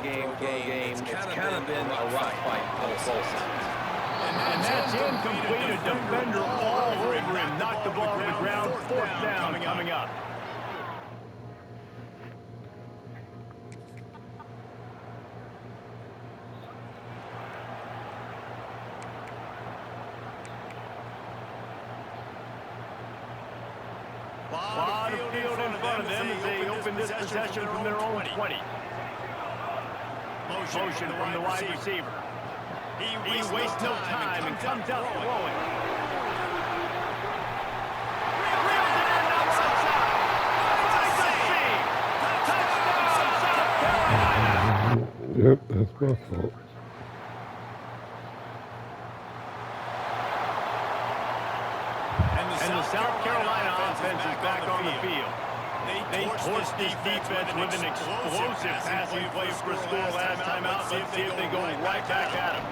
game, it's kind of been a rough fight on both sides. And that's incomplete. A defender all over him. Knocked the ball to the ground. Fourth down coming up. Lot of field in front of them as they open this possession from their own 20. Motion from the wide receiver. He wastes no time and comes out throwing. Yep, that's my fault. And the South Carolina offense is back on the field. They torched this defense with an explosive passing play for a score last time out. Let's see if they go right back at him.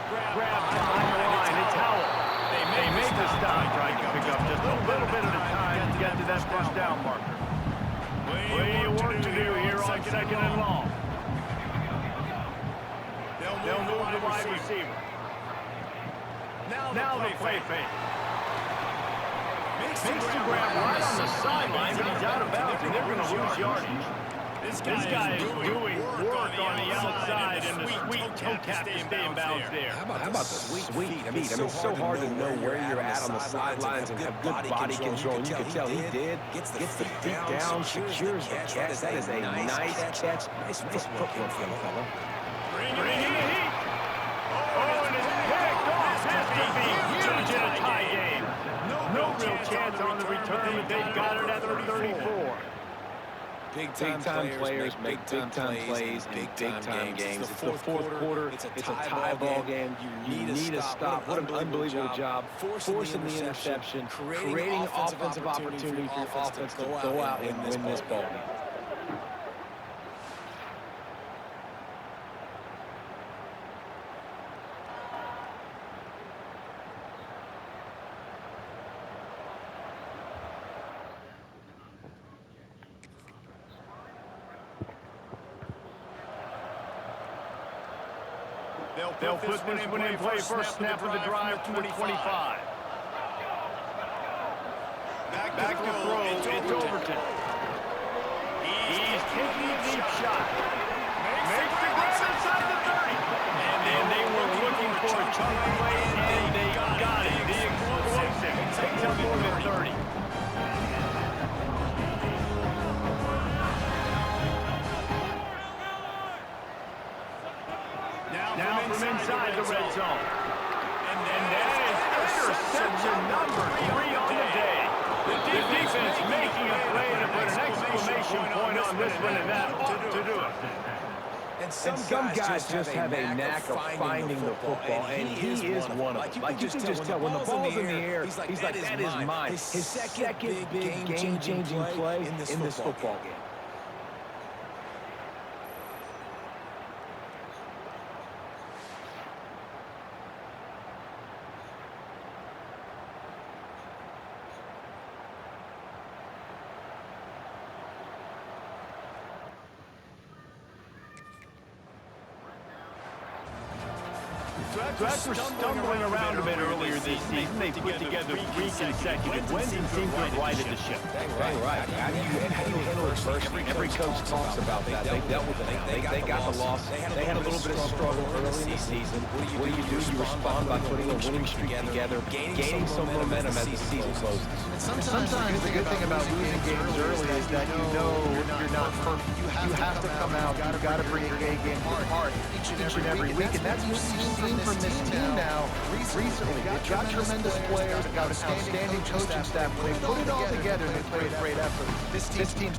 Grab behind the line. It's Howell. They make the stop, trying to pick up just a little bit at a time to get to that first down marker. Plenty of work to do here on second and long. They'll move the wide receiver. Now the play fake. Makes the grab right on the sideline, but he's out of bounds, and they're going to lose yardage. This guy is doing work on the outside, and the sweet toe tap to stay in bounds there. How about the sweet feet? I mean, it's so hard to know where you're at on the sidelines and have good body control. You can tell he did. Gets the feet down, secures the catch. That is a nice catch. Nice footwork from the fella. Bring heat. Oh, and it's picked off. This could be huge in a tie game. No real chance on the return, but they've got it at the 34. Big-time players make big-time plays in big-time games. It's the fourth quarter. It's a tie ball game. You need a stop. What an unbelievable job. Forcing the interception, creating offensive opportunity for your offense to go out and win this ball game. They'll put this one in play first snap of the drive to the 25. Back to throw. It's Overton. He's taking a deep shot. Makes the grab inside the 30. And they were looking for a chunk play, and they got it. The explosive takes up more than 30. Now from inside the red zone. And that is interception number 3 on the day. The defense making a play to put an exclamation point on this one, and that ought to do it. And some guys just have a knack of finding the football, and he is one of them. Like you can just tell when the ball's in the air, he's like, that is mine. His second big game-changing play in this football game. Drags were stumbling around a bit earlier this season. They put together 3 consecutive wins and seem to have righted the ship. Dang right. How do you handle adversity? Every coach talks about that. They dealt with it. They got the loss. They had a little bit of struggle early in the season. What do? You respond by putting a winning streak together, gaining some momentum as the season closes. Sometimes the good thing about losing games early is that you know you're not perfect. You have to come out. You've got to bring your A game to the party each and every week, and that's what you've seen from this team now recently. They've got tremendous players, they've got an outstanding coaching staff. They put it all together and they play a great effort. This team's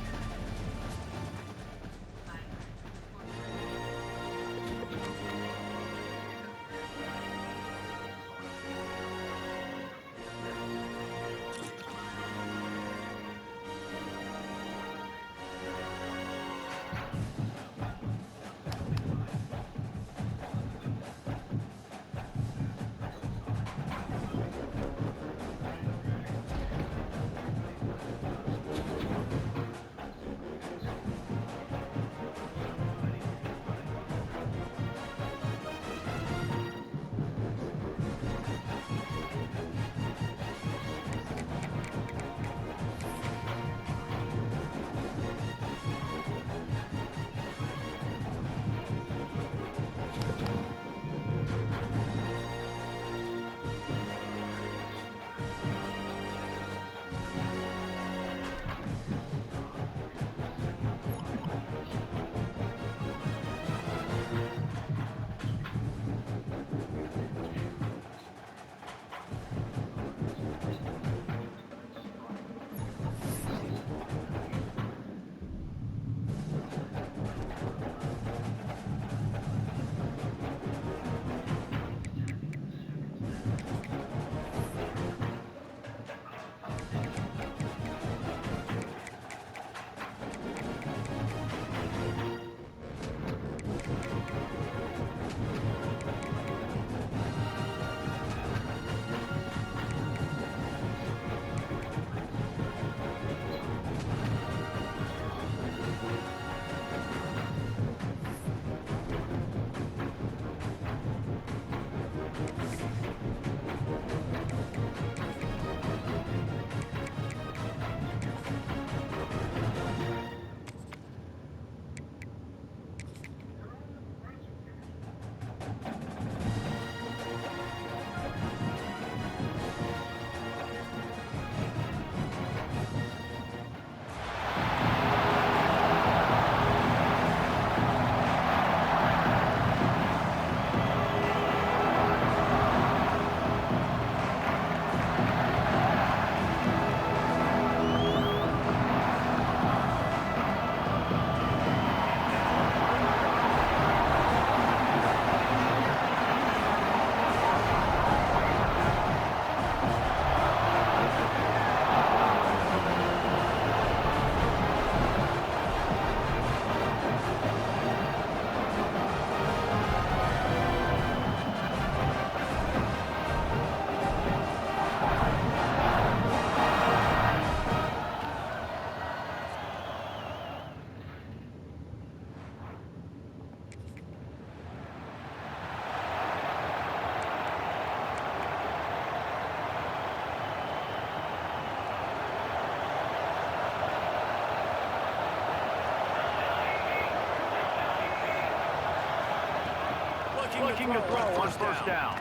looking to throw on first down.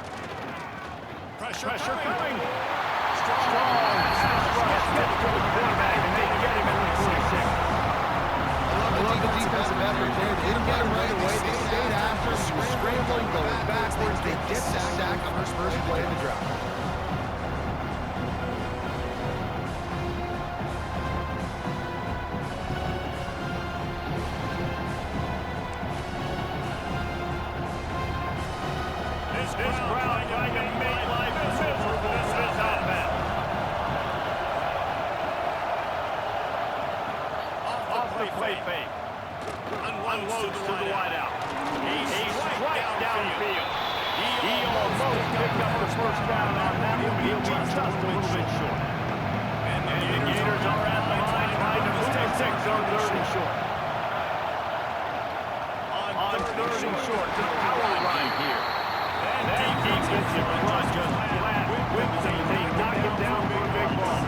Pressure coming. Strong pass rush gets to the quarterback, and they get him at the 46. I love the defensive effort there. They didn't get him right away. They stayed after him. He was scrambling, going backwards. They get the sack on the first play of the drive. This crowd trying to make life miserable for this offense. Off the play fake. Unloads to the wideout. He's right downfield. He almost picked up the first down on that one, but he'll be just a little bit short. And the Gators are at the line trying to move it 6 on 3rd and short. On 3rd and short, to the power line here. That defensive front just flat whips him. They knock him down for a big ball.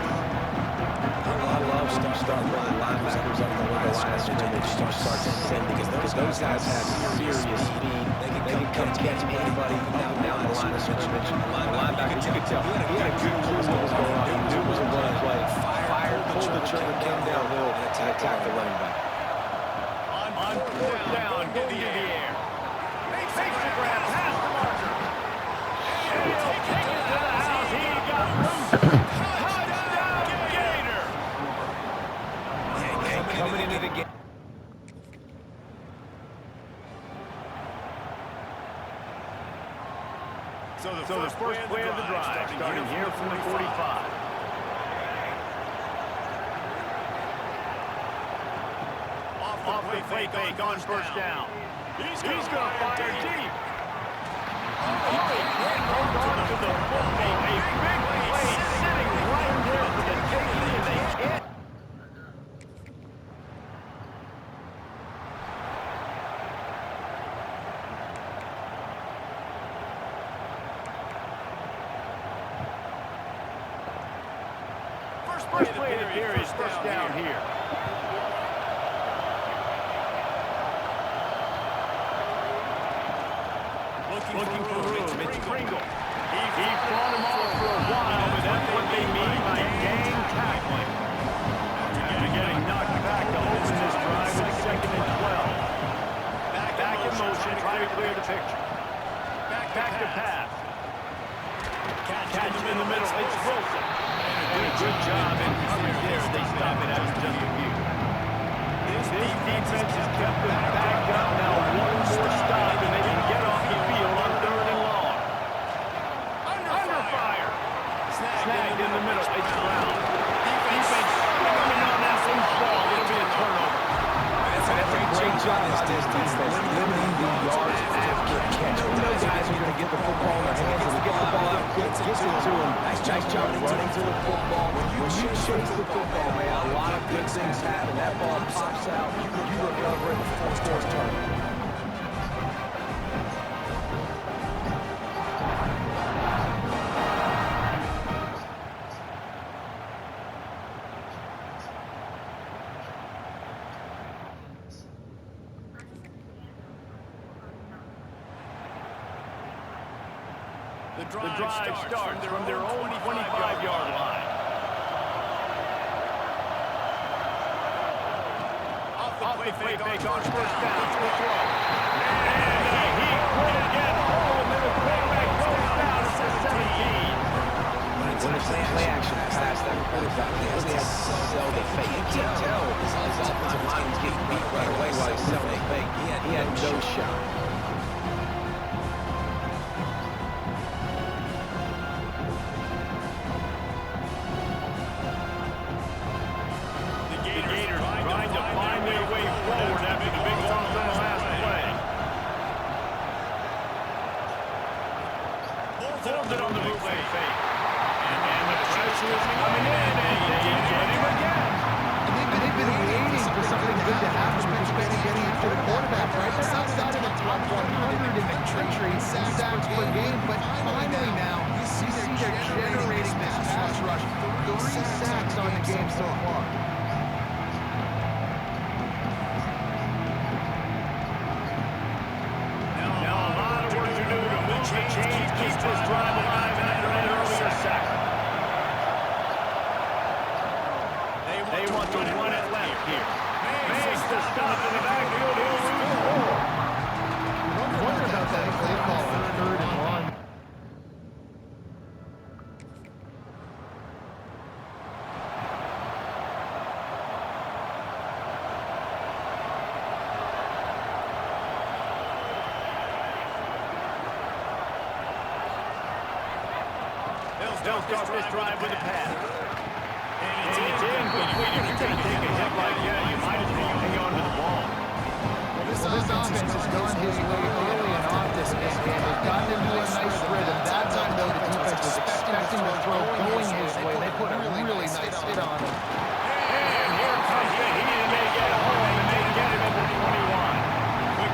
I love starting running linebackers up the line of scrimmage, start sending, because those guys have serious speed. They can come catch anybody down the line of scrimmage. Linebacker, you could tell he had a good clue what was going on. He knew it was a run play. Fired, pulled the trigger, came downhill, and attacked the running back. On 4th down, go to the air. Makes the grab, pass the marker. And he'll take it to the house. He got loose. Touchdown, Gator. Coming into the game. So the first play of the drive, starting here from the 45. Off the fake on first down. He's going to fire deep. He holds on to the football. A big play sitting right there for the taking, and they can't. First play of the period, first down here. Looking for room. It's Pringle. He fought him off for a while, but that's what they mean by gang tackling. After getting knocked back to open this drive with 2nd and 12. Back in motion, try to clear the picture. Back to pass. Catch him in the middle. It's Wilson. Did a good job in coverage there. They stop it after just a few. This defense has kept them backed up now. One more stop, and they can get off the field on 3rd and long. Under fire. Snagged in the middle. It's Brown. Defense swarming on that loose ball. It'll be a turnover. That's a great job by this defense, limiting the yards after catch. We know guys are going to get the football in their hands, and get the ball out quick, gets it to them. Nice job running to the football. When you chase the football, man, a lot of good things happen. That ball pops out, you recover it before it scores turnover. The drive starts from their own 25-yard line. Off the play fake on first down. The throw. And he will get home, and the quarterback goes down to the 17. When it's a play action pass, that quarterback has to sell the fake. You can't tell his offensive line was getting beat right away while he's selling the fake. He had no shot. Holds it on the move fake. And the pressure is coming in, and they get him again. And they've been waiting for something good to happen, especially getting after the quarterback, right? They're outside of the top 100 in the country in sacks per game, but finally now, you see they're generating this pass rush. 3 sacks on the game so far. Now a lot of work to do this drive alive after an earlier sack. They want to run it left here. Makes the stop in the backfield. He'll lose 4. Wonder about that play call on 3rd and 1. They'll start this drive with a pass. And it's incomplete. If you're going to take a hit like that, you might as well hang on to the ball. Well, this offense has gone his way early and often, and has gotten into a nice rhythm. That time, though, the defense was expecting the throw going his way. They put a really nice hit on him. And here comes the heat, and they get home, and they get him at the 21.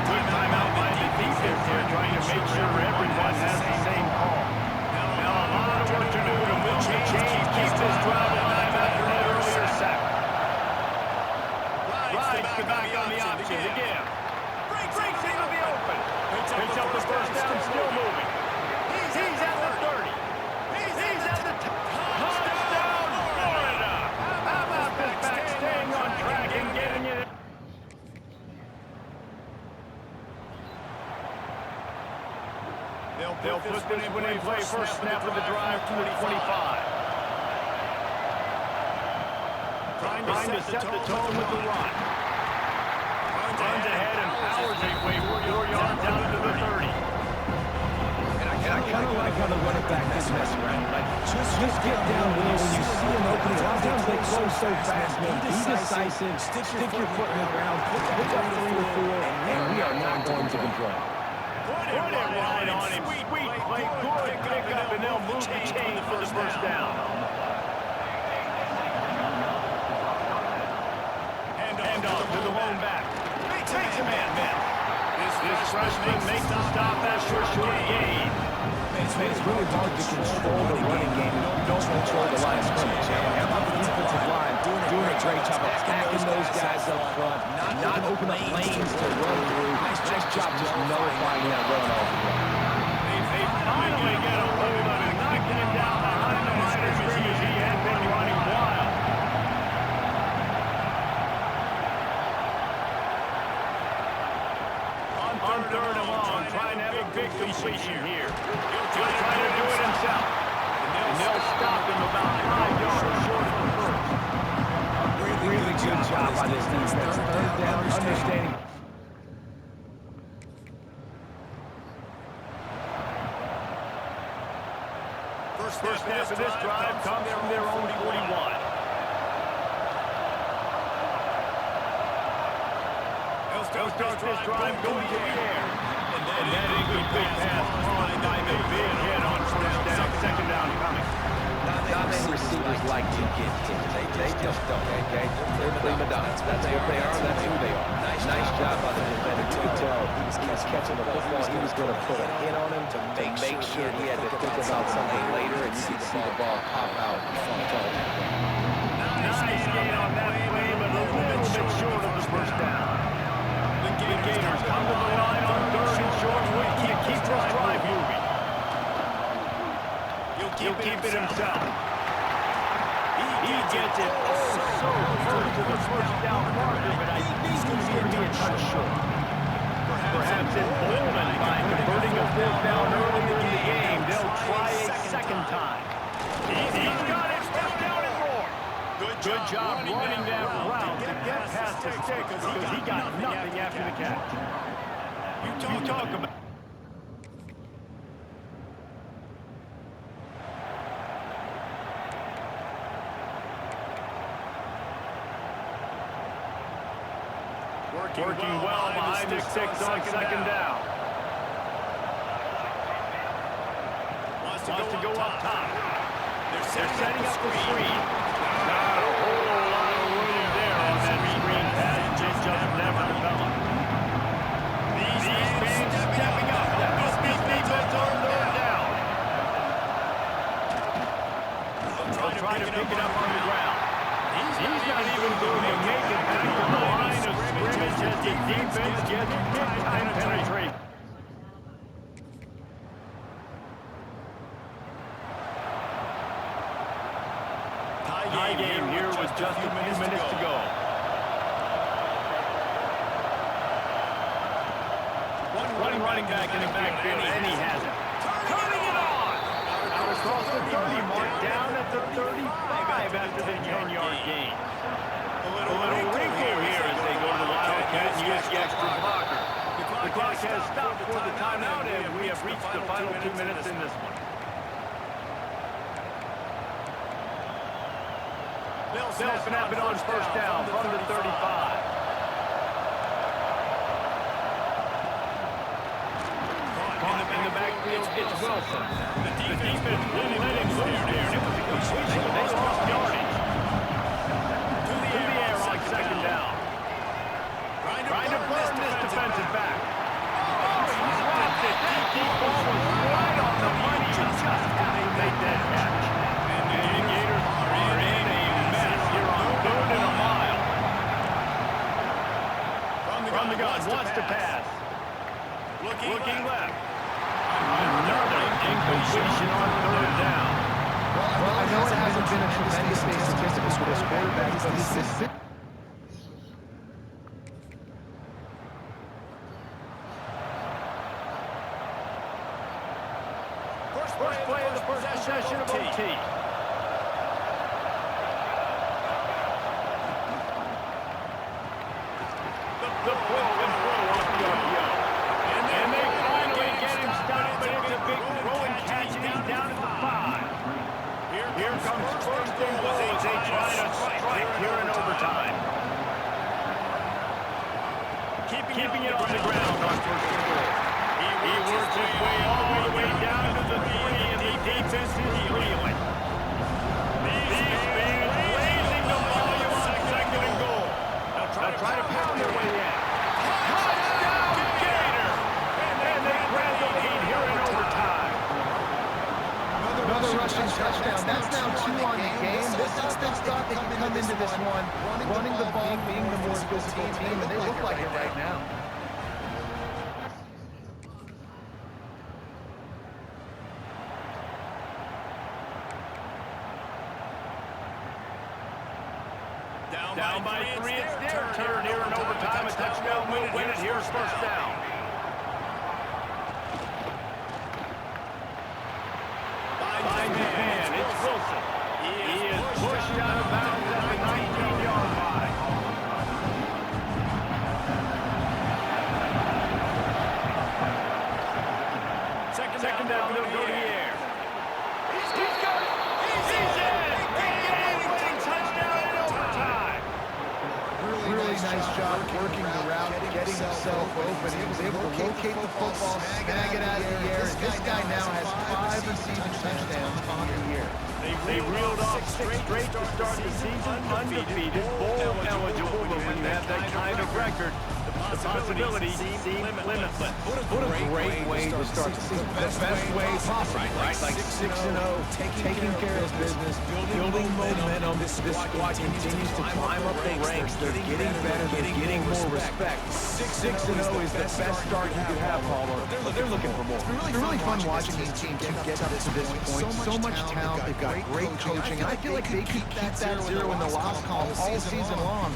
Good timeout by the defense here, trying to make sure everyone has the same call. Now, a lot of work to do to move the chains, keep this drive alive after an earlier sack. Rides the back on the option again. Breaks into the open. Picks up the first down, still moving. He's at the 30. He's at the touchdown, Florida. How about this back staying on track and getting it? They'll put this one in play. First snap of the drive to the 25. Trying to set the tone with the run. Runs ahead and powers it way 4 yards out to the 30. And I kind of like how the running back is messing around. Like, just get down when you see an opening. A lot of times they close so fast, man. Be decisive. Stick your foot in the ground. Put up 3 or 4, and we are not going to control. Put it right on him. Sweet play. Good pick up, and they'll move the chains for the first down. Hand off to the lone back. Takes a man down. This freshman makes the stop after a short gain. It's really hard to control the running game. Don't control the line of scrimmage. How about the defensive line doing a great job of attacking those guys up front, not open up lanes to run through. Nice job just nullifying that run off the run. They finally get a hold of him, knocking him down behind the line of scrimmage. He had been running wild. On 3rd and long, trying to have a big completion here. He'll try to do it himself. And they'll stop him about 5 yards short of the first. Really good job by this defense. 3rd down, understanding. First snap of this drive comes from their own 41. They'll start this drive going to the air. And that incomplete pass caught by the big hit on first down. Second down coming. Dominant receivers like to get ticked. They just don't, okay? They're prima donnas. That's what they are. That's who they are. Nice job by the defender. You could tell he's catching the football. He was going to put a hit on him to make sure he had to think about something later, and you could see the ball pop out. Nice gain on that play, but a little bit short of the first down. The Gators come to the line on 3rd and short. Keep this drive moving. He'll keep it himself. He gets it so close to the first down marker, but I think he's going to be a touch short. Perhaps emboldened by converting a 4th down early in the game, they'll try a second time. He's got it, 1st down and more. Good job running that route to get past the stick because he got nothing after the catch. You talk about... Working well behind the sticks on 2nd down. Wants to go up top. They're setting up the screen. Not a whole lot of room there on that screen pass. It just never developed. These fans stepping up. This defense on 3rd down. They'll try to pick it up on the ground. He's not even going to make it back to the line of scrimmage as the defense gets big-time penetration. just a few minutes to go. One running back in the backfield, and he has it. Turning it on! Out across the 30 mark, down at the 35 after the 10-yard gain. A little wrinkle here as they go to the Wildcat and use the extra blocker. The clock has stopped for the timeout, and we have reached the final 2 minutes in this one. They'll snap it on first down from the 35. In the backfield, it's Wilson. The defense won't let him loose there. It was a completion. They lost yardage. To the air on second down. Trying to burn this defensive back. Oh, he dropped it. Deep ball was right on the money. Just had to make that catch. And the Gators are in a mess here on 3rd and a mile. From the gun, wants to pass. Looking left. Another incompletion on 3rd down. Well, I know it hasn't been a tremendous day statistics for this quarterback, but this First play of the first possession of OT. The pull and throw off the RPO. And they finally get him stopped, but it's a big throw and catch, and he's down at the 5. Here comes first and goal as they try to strike here in overtime. Keeping it on the ground on first and goal. He works his way all the way down to the 3, and the defense is reeling. These fans raising the volume on second and goal. They'll try to pound their way in. Touchdown, Gator! And they grab the lead here in overtime. Another rushing touchdown. That's now 2 on the game. This offense thought they could come into this one running the ball, being the more physical team, and they look like it right now. Down by 3, it's their turn here in overtime. A touchdown will win it. Here's first down. Finds his man. It's Wilson. He is pushed out of bounds at the 19-yard line. Second down, they'll go to the air. He's got it. He's in. Game-winning touchdown in overtime. Really nice job working the route, getting himself open. He was able to locate the football, snag it out of the air, and this guy now has 5 receiving touchdowns on the year. They reeled off 6 straight to start the season, undefeated, bowl eligible, but when you have that kind of record, the possibilities seem limitless. What a great way to start the season. The best way possible, right? Like 6-0, taking care of business, building momentum. This squad continues to climb up the ranks. They're getting better. They're getting more respect. 6-0 is the best start you could have, Palmer. But they're looking for more. It's really fun watching these teams get up to this point. So much talent. They've got great coaching. And I feel like they could keep that 0 in the loss column all season long.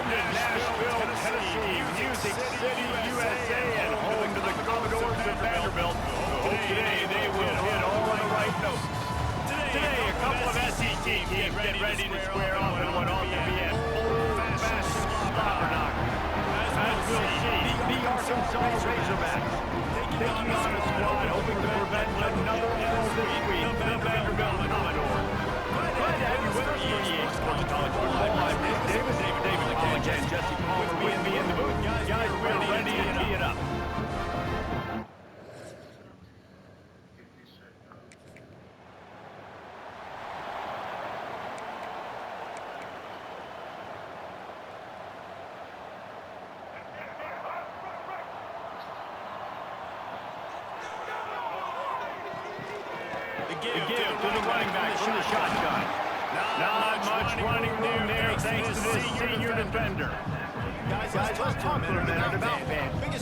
to Nashville, Tennessee, Music City, USA, and home to the Commodores of Vanderbilt. Today they will hit all on the right notes. Today, a couple of SEC teams get ready to square off and what ought to be an old-fashioned slobber knocker. As we'll see, the Arkansas Razorbacks taking on a squad hoping to prevent another L this week, the Vanderbilt Commodores. Glad to have you with us on EA Sports College Football. I'm Nick Davis, David College, and Jesse Palmer with me in the booth. Guys, we're ready to tee it up. The give to the running back from the shotgun. Not much running room there thanks to this senior defender. Guys, let's talk for a minute about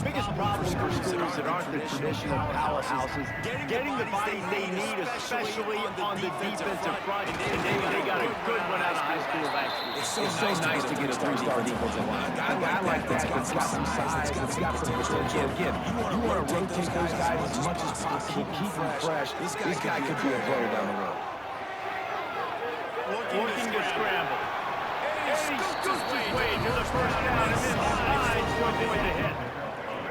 biggest problem for schools that aren't the traditional powerhouses. Getting the bodies they need, especially on the defensive front. And they got a good one out of high school last year. It's so nice to get a three-star defensive line. A guy like that that's got some size, that's got some potential. Again, you want to rotate those guys as much as possible, keep them fresh. This guy could be a player down the road. Looking to scramble. And he scoots his way to the first down and then slides to avoid the hit.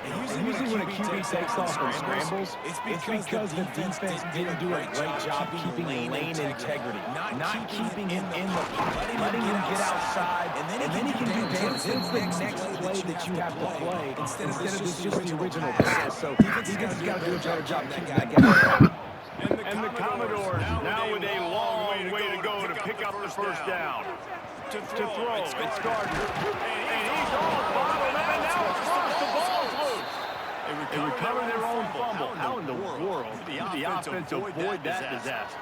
And usually when a QB takes off and scrambles, it's because the defense didn't do a great job keeping lane integrity, not keeping him in the pocket, letting him get outside, and then he can do damage. It's the next play that you have to play instead of just the original pass. So defense has got to do a better job keeping that guy. And the Commodores now with a long way to go to pick up the first down. To throw, it's Gardner. And he's all bottled, and now across the ball's loose. They recover their own fumble. How in the world did the offense avoid that disaster?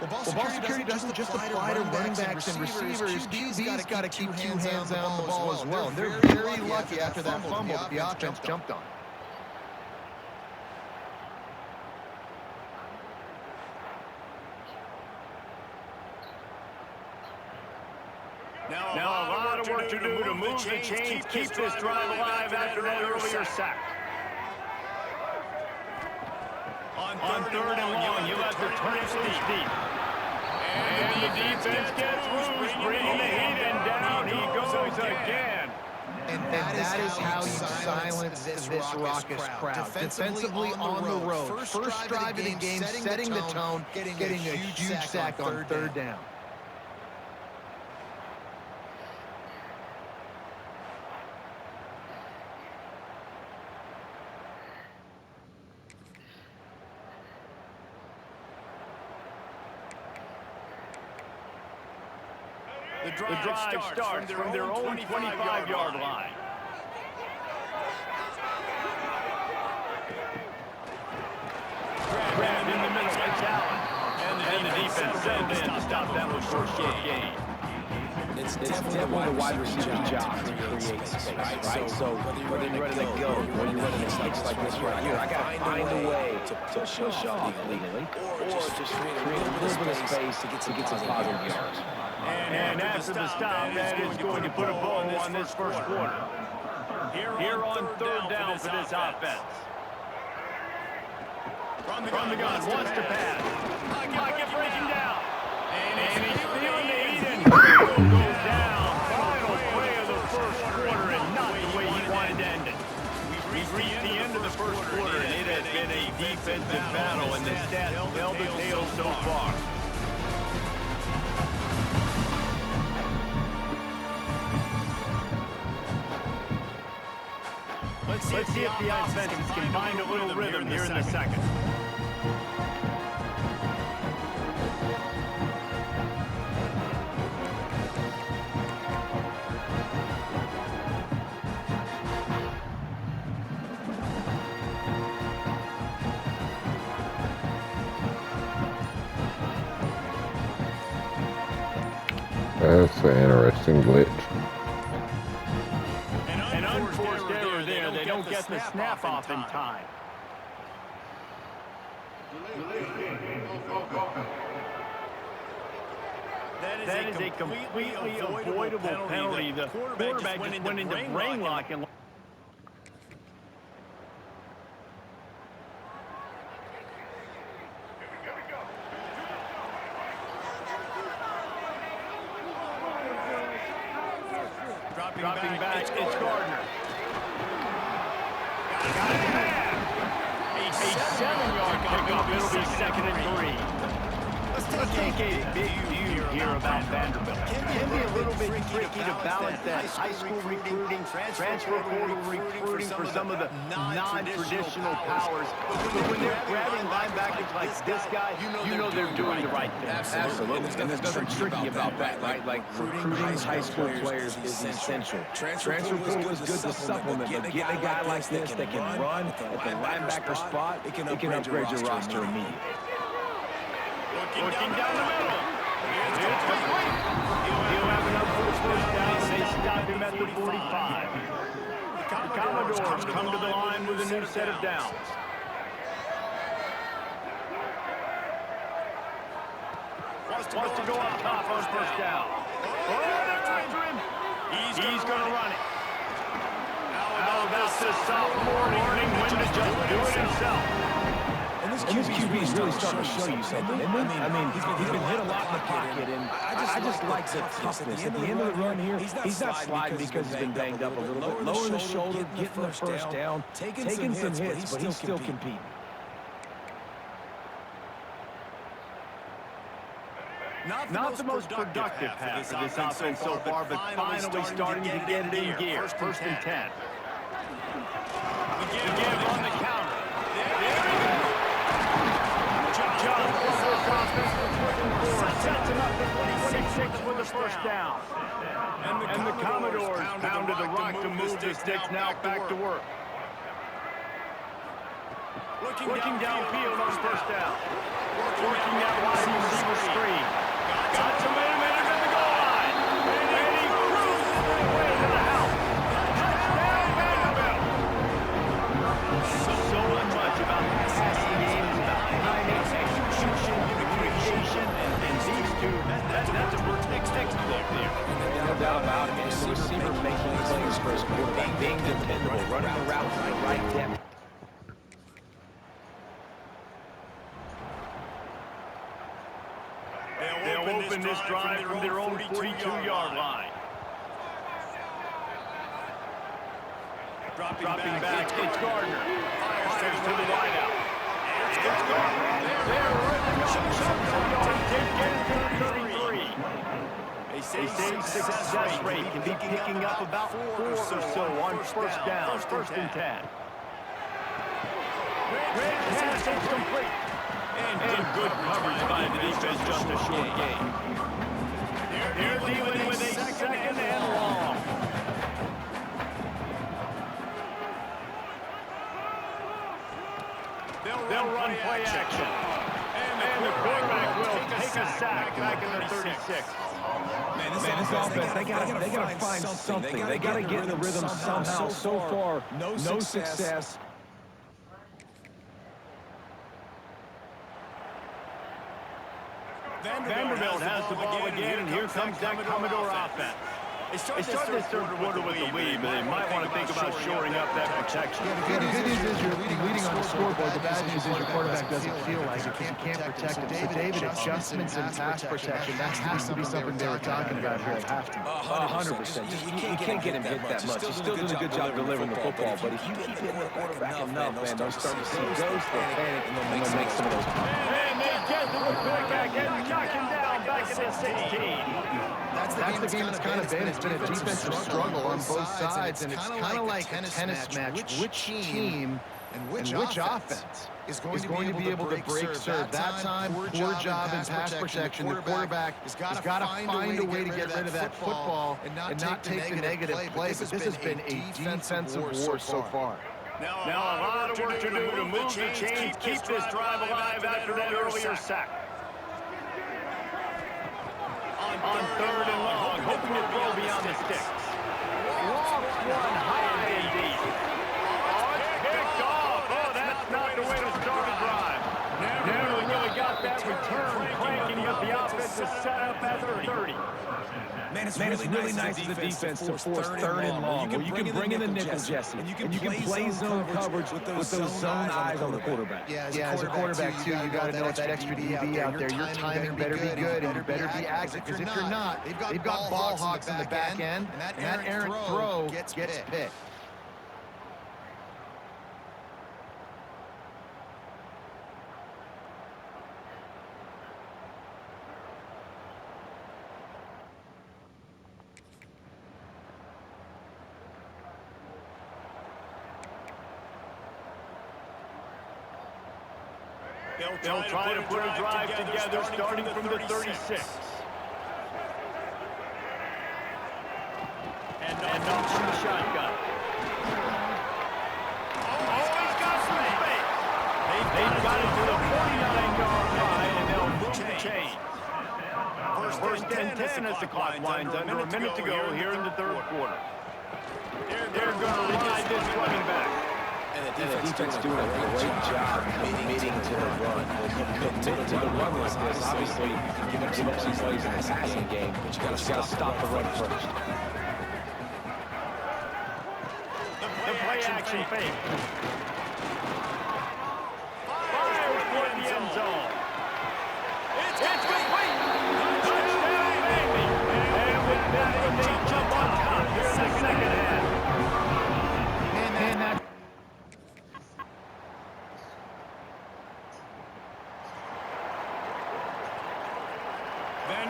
Well, ball security doesn't just apply to running backs and receivers. QB's got to keep two hands on the ball as well. And they're very lucky after that fumble that the offense jumped on. Now a lot of work to do to move the chains, keep this drive alive after that earlier sack. On third and long, you have to turn it deep. And the defense gets loose, bringing the heat, and down he goes again. And that is how you silence this raucous crowd. Defensively on the road, first drive of the game, setting the tone, getting a huge sack on third down. The drive starts from their own 25-yard line. Grabbed in the middle by Allen. And the defense sent in to stop that one short gain. It's definitely the wide receiver's job to create space, right? So whether you're ready to go, or you're running mistakes like this right here, I got to find a way to push off legally, or just create a little bit of space to get some positive yards. And after the stop, that is going to put a bow on this first quarter. Here on third down for this offense. From the gun, wants to pass. Pocket breaking down. And he's feeling the heat and goes down. Final play of the first quarter and not the way he wanted to end it. We've reached the end of the first quarter and it has been a defensive battle and the stats held the tail so far. Let's see if the offenses can find a little rhythm here in the second. That's an interesting glitch. An unforced error there. They don't get the snap off in time. That is a completely avoidable penalty. The quarterback just went into brain lock and dropping back, it's Gardner. Got it. A 7-yard pickup. It'll be 2nd and 3. Let's take a big view here about Vanderbilt. It can be a little bit tricky to balance that high school recruiting, transfer portal recruiting for some of the non-traditional powers. But when they're grabbing linebackers like this guy, you know they're doing the right thing. Absolutely. And there's nothing tricky about that, right? Like recruiting high school players is essential. Transfer portal is good to supplement, but getting a guy like this that can run at the linebacker spot, it can upgrade your roster immediately. Looking down the middle. It's complete. He'll have enough for his first down. They stop him at the 45. The Commodores come to the line with a new set of downs. Wants to go up top on first down. Oh, they're after him. He's going to run it. How about this sophomore learning when to just do it himself? And this QB is really starting to show you something, isn't he? I mean, he's been hit a lot in the pocket, and I just like the toughness. At the end of the run here, he's not sliding because he's been banged up a little bit. Lowering the shoulder, getting the first down, taking some hits, but he's still competing. Not the most productive pass of this offense so far, but finally starting to get it in gear. 1st and 10. Again on the counter. Sets him up to 26 with the first down. And the Commodores pounded the rock to move the sticks now back to work. Looking downfield on first down. Working that wide receiver screen. Got some momentum at the goal line. And he cruises his way to the house. Touchdown, Vanderbilt. So much about the passing game is about timing, execution, communication, and these two, that's a perfect textbook there. No doubt about it. It's the receiver making plays for his quarterback, being dependable, running the route to the right depth. They'll open this drive from their own 42-yard line. Dropping back, it's Gardner. Fires to the wideout. It's Gardner. They're running up. Take it to 33. They say success rate can be picking up about 4 or so on first down, 1st and 10. Red pass is complete. And good coverage by the defense, just a short game. They're dealing with a 2nd and long. They'll run play action. And the quarterback will take a sack back in the 36. Man, this offense, they gotta find something. They gotta get in the rhythm somehow. So far, no success. Vanderbilt has the ball again, and here comes that Commodore offense. They started this 3rd quarter with the lead, but they might want to think about shoring up that protection. Yeah, the good news is you're leading on the scoreboard. The bad news is your quarterback doesn't feel like it because you can't protect him. So, David, adjustments in pass protection, that has to be something they were talking about here at halftime. 100%. You can't get him hit that much. He's still doing a good job delivering the football, but if you keep hitting the quarterback enough, man, they'll start to see ghosts, they'll panic, and they'll make some of those plays. And they get to the quarterback and knock him down back at the 16. That's the game it's kind of been. It's been a defensive struggle on both sides, and it's kind of like a tennis match. Which team and which offense is going to be able to break serve? That time, poor job in pass protection. The quarterback has got to find a way to get rid of that football and not take the negative play. But this has been a defensive war so far. Now a lot of work to do to move the chains, keep this drive alive after that earlier sack. On 3rd and long, hoping to throw beyond the sticks. Lofts one high and deep. Oh, it's picked off. Oh, that's not the way to start a drive. Never really got that return cranking, but the offensive to set up at 30. Man, it's really nice as a defense to force third and long, where you can bring in the nickel, Jesse, and you can play zone coverage with those zone eyes on the quarterback. Yeah, as a quarterback, too, you got to know that extra DB out there. Your timing better be good, and you better be active, because if you're not, they've got ball hawks in the back end, and that errant throw gets picked. They'll try to put a drive together starting from the 36. And knocks in the shotgun. Oh, he's got some space. They've got it to the 49-yard line, and they'll move the chain. First and 10 as the clock winds under a minute to go here in the third quarter. They're going to ride this running back. And the defense doing a great job committing to the run. Commit to the run like this. Obviously, you can give up some plays in the passing game, but you got to stop the run first. The play action fake. Fires toward the end zone. It's complete. Touchdown, baby. And with that, they jump on top here in the second half.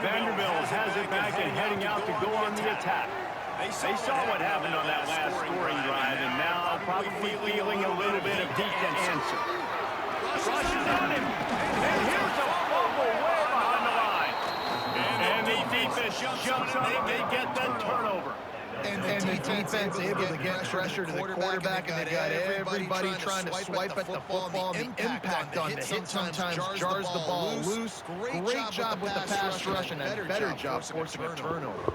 Vanderbilt has it back and heading out to go on the attack. They saw what happened on that last scoring drive, and now probably feeling a little bit of defense answer. Rushes on him, and here's a fumble way behind the line. And the defense jumps on him, they get that turnover. And the defense able to get pressure to the quarterback, and they got everybody trying to swipe at the football. The impact on the hit sometimes jars the ball loose. Great job with the pass rush, and a better job forcing a turnover.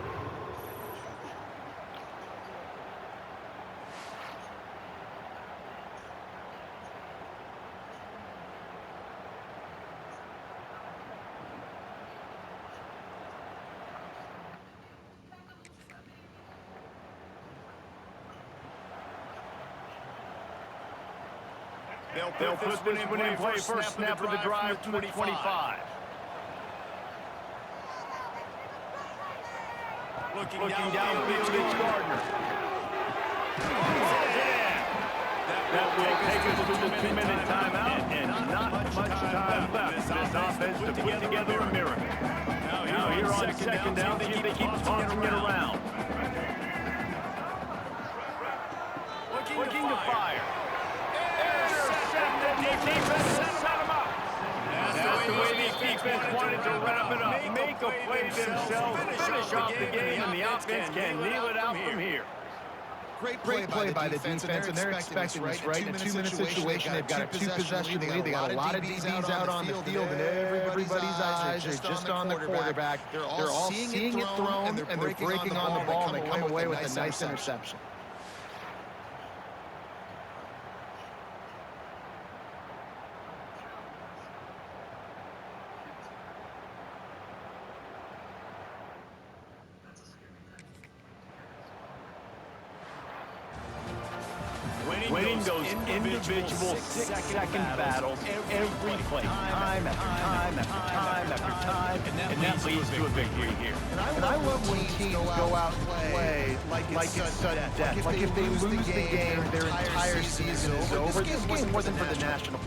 They'll put this one in play first snap of the drive to the 25. Looking downfield, it's Gardner. That will take us to the 2-minute timeout, and not much time left for this offense to put together a miracle. Now here on second down, they keep tossing it around. Looking to fire. That's the way the defense wanted to wrap it up. Make a play themselves, finish off the game, and the offense can kneel it out from here. Great play by the defense, and they're expecting this, right? In a 2-minute situation, they've got a 2-possession lead. They got a lot of DBs out on the field, and everybody's eyes are just on the quarterback. They're all seeing it thrown, and they're breaking on the ball, and they come away with a nice interception. Winning those individual 6-second battles every play, time after time after time after time, and that leads to a victory here. And I love when teams go out and play like it's sudden death. Like if they lose the game, their entire season is over. This game wasn't for the national.